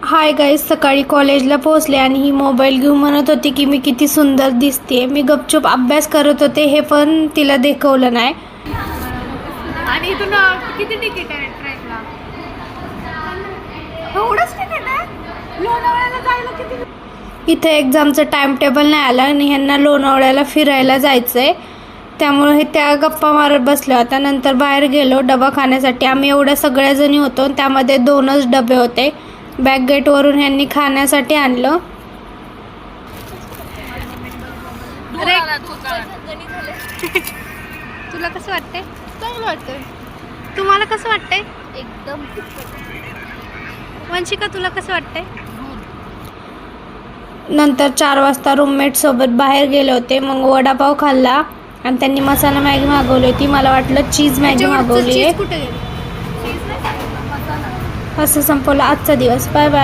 Hi guys, सकाळी कॉलेजला पोहोचले आणि ही मोबाईल घेऊन म्हणत होती की मी किती सुंदर दिसते. मी गपचूप अभ्यास करत होते, हे पण तिला दाखवलं नाही. आणि इथून किती तिकीट आहे ट्रेनला? एवढंच तिकीट आहे? लोणावळ्याला जायला किती? इथे एक्झामचं टाइम टेबल नाही आलं आणि ह्यांना लोणावळ्याला फिरायला जायचं आहे, त्यामुळे हे त्या गप्पा मारत बसल्या होत्या. नंतर बाहेर गेलो डबा खाण्यासाठी. आम्ही एवढ्या सगळ्याजणी होतो, त्यामध्ये 2च डबे होते. बॅक गेटवरून ह्यांनी खाण्यासाठी आणलं. तुला कसं वाटतंय? चांगलं वाटतंय. तुम्हाला कसं वाटतंय? एकदम वंशिका, तुला कसं वाटतंय? नंतर 4 वाजता रूममेट सोबत बाहेर गेले होते. मग वडापाव खाल्ला आणि त्यांनी मसाला मॅगी मागवली होती. मला वाटलं चीज मॅगी मागवली आहे. कुठे गेली? असं संपवला आजचा दिवस. Bye bye.